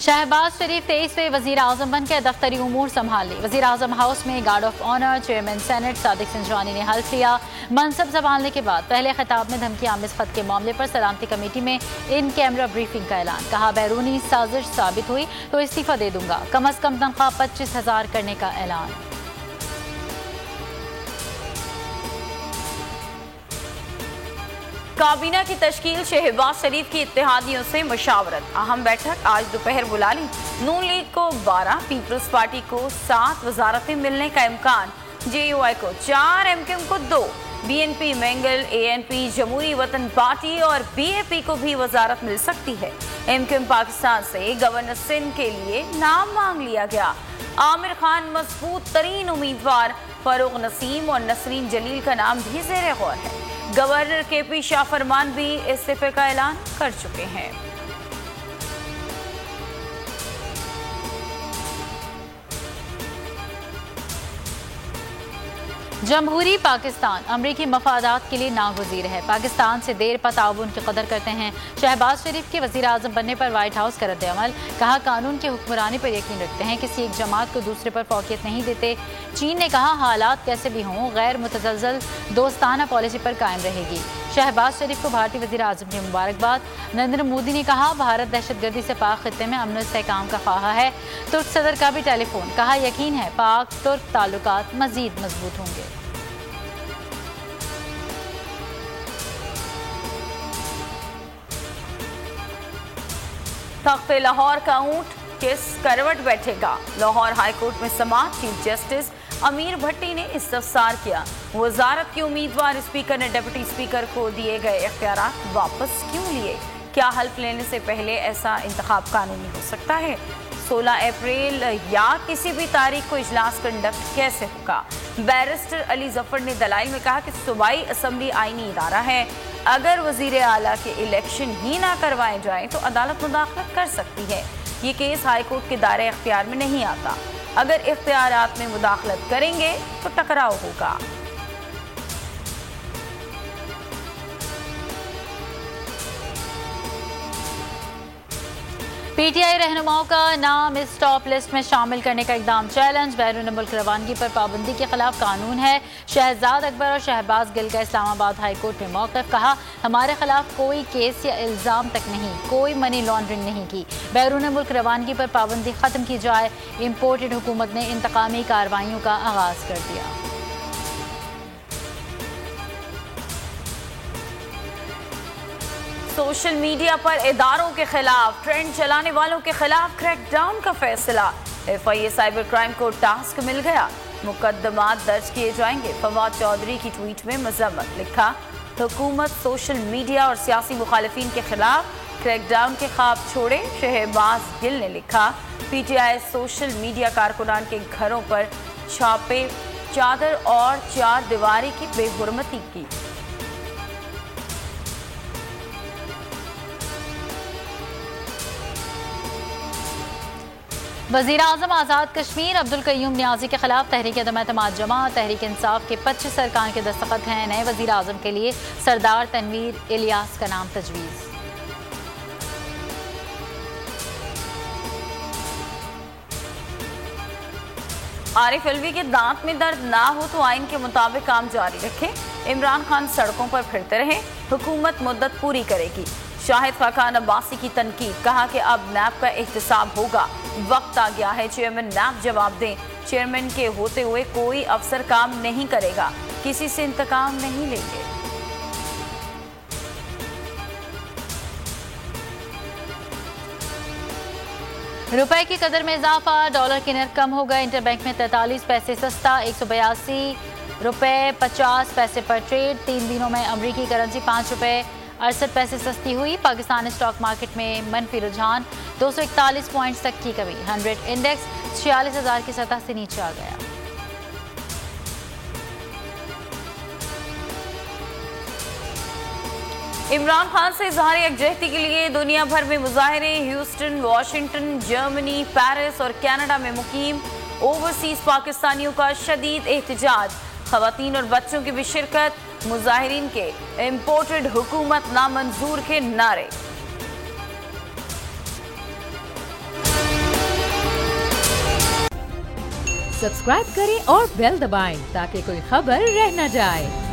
शहबाज शरीफ 23वें वजीर आजम बनकर दफ्तरी उमूर संभाल ली। वजीर आजम हाउस में guard of honour chairman senate Sadiq Sanjrani ने हल्फ लिया। मनसब संभालने के बाद पहले खिताब में धमकी आमिज खत के मामले पर सलामती कमेटी में इन कैमरा ब्रीफिंग का ऐलान। कहा बैरूनी साजिश साबित हुई तो इस्तीफा दे दूंगा। कम अज कम तनख्वाह 25,000 करने का ऐलान। काबीना की तश्कील, शहबाज शरीफ की इत्तेहादियों से मुशावरत। अहम बैठक आज दोपहर बुला ली। नून लीग को 12, पीपल्स पार्टी को 7 वजारतें मिलने का इम्कान। JUI को 4, MKM को 2, BNP, मेंगल, ANP, जमहूरी वतन पार्टी और BAP को भी वजारत मिल सकती है। MKM पाकिस्तान से गवर्नर सिंध के लिए नाम मांग लिया गया। आमिर खान मजबूत तरीन उम्मीदवार, फरूक नसीम और नसरीन जलील का नाम भी ज़ेरे गौर है। गवर्नर KP शाह फरमान भी इस्तीफे का ऐलान कर चुके हैं। जमहूरी पाकिस्तान अमरीकी मफादात के लिए नागुज़ीर है। पाकिस्तान से देर पा ताउन की कदर करते हैं। शहबाज शरीफ के वज़ीर आज़म बनने पर वाइट हाउस का रद्द-ए-अमल। कहा कानून की हुक्मरानी पर यकीन रखते हैं, किसी एक जमात को दूसरे पर फौकियत नहीं देते। चीन ने कहा हालात कैसे भी हों गैर मुतज़लज़ल दोस्ताना पॉलिसी पर कायम रहेगी। शहबाज शरीफ को भारतीय वज़ीर आज़म की मुबारकबाद। नरेंद्र मोदी ने कहा भारत दहशतगर्दी से पाक खित्ते में अमन इस्तेहकाम का ख्वाहा है। तुर्क सदर का भी टेलीफोन। कहा यकीन है पाक तुर्क ताल्लुकात मज़ीद मजबूत होंगे। तख्ते लाहौर का ऊंट किस करवट बैठेगा? लाहौर हाईकोर्ट में समाअत। चीफ जस्टिस अमीर भट्टी ने इस्तफसार किया। वजारत के उम्मीदवार स्पीकर ने डिप्टी स्पीकर को दिए गए इख्तियारात वापस क्यों लिए? क्या हल्फ लेने से पहले ऐसा इंतखाब कानूनी हो सकता है? 16 अप्रैल या किसी भी तारीख को इजलास कंडक्ट कैसे होगा? बैरिस्टर अली जफर ने दलाइल में कहा कि सूबाई असम्बली आईनी इदारा है। अगर वजीर आला के इलेक्शन ही ना करवाए जाए तो अदालत मुदाखलत कर सकती है। ये केस हाईकोर्ट के दायरे इख्तियार में नहीं आता। अगर इख्तियारात में मुदाखलत करेंगे तो टकराव होगा। PTI रहनुमाओं का नाम इस टॉप लिस्ट में शामिल करने का इकदाम चैलेंज। बैरून मुल्क रवानगी पर पाबंदी के खिलाफ कानून है। शहजाद अकबर और शहबाज गिल का इस्लामाबाद हाईकोर्ट में मौक़िफ़। कहा हमारे खिलाफ कोई केस या इल्ज़ाम तक नहीं, कोई मनी लॉन्ड्रिंग नहीं की। बैरून मुल्क रवानगी पर पाबंदी ख़त्म की जाए। इम्पोर्टेड हुकूमत ने इंतकामी कार्रवाइयों का आगाज़ कर दिया। सोशल मीडिया पर इदारों के खिलाफ, ट्रेंड चलाने वालों के खिलाफ क्रैकडाउन का फैसला। FIA साइबर क्राइम को टास्क मिल गया। मुकदमात दर्ज किए जाएंगे। फवाद चौधरी की ट्वीट में मजम्मत। लिखा हुकूमत सोशल मीडिया और सियासी मुखालिफिन के खिलाफ क्रैकडाउन के ख्वाब छोड़े। शहबाज गिल ने लिखा PTI सोशल मीडिया कारकुनान के घरों पर छापे, चादर और चार दीवारी की बेहुरमती की। वज़ीर आज़म आज़ाद कश्मीर अब्दुल कय्यूम नियाज़ी के खिलाफ तहरीक अदम एतमाद जमा। तहरीक इंसाफ के 25 अरकान के दस्तखत हैं। नए वज़ीर आज़म के लिए सरदार तनवीर इलियास का नाम तजवीज़। आरिफ अलवी के दांत में दर्द ना हो तो आइन के मुताबिक काम जारी रखें। इमरान खान सड़कों पर फिरते रहे, हुकूमत मुद्दत पूरी करेगी। शाहिद खाकान अब्बासी की तनकीद। कहा कि अब नैब का एहतसाब होगा, वक्त आ गया है चेयरमैन नैब जवाब दें। चेयरमैन के होते हुए कोई अफसर काम नहीं करेगा, किसी से इंतकाम नहीं लेंगे। रुपए की कदर में इजाफा, डॉलर की नर्ख कम हो गए। इंटरबैंक में 43 पैसे सस्ता, 182 रुपए 50 पैसे पर ट्रेड। 3 दिनों में अमरीकी करेंसी 5 रुपए 68 पैसे सस्ती हुई। पाकिस्तान स्टॉक मार्केट में मनफी रुझान, 241 पॉइंट्स तक की कमी। 100 इंडेक्स 46,000 की सतह से नीचे आ गया। इमरान खान से इजहार यकजहती के लिए दुनिया भर में मुजाहरे। ह्यूस्टन, वाशिंगटन, जर्मनी, पेरिस और कनाडा में मुकीम ओवरसीज पाकिस्तानियों का शदीद एहतजाज। खवातीन और बच्चों की भी शिरकत। मुजाहिरीन के इम्पोर्टेड हुकूमत नामंजूर के नारे। सब्सक्राइब करें और बेल दबाएं ताकि कोई खबर रह न जाए।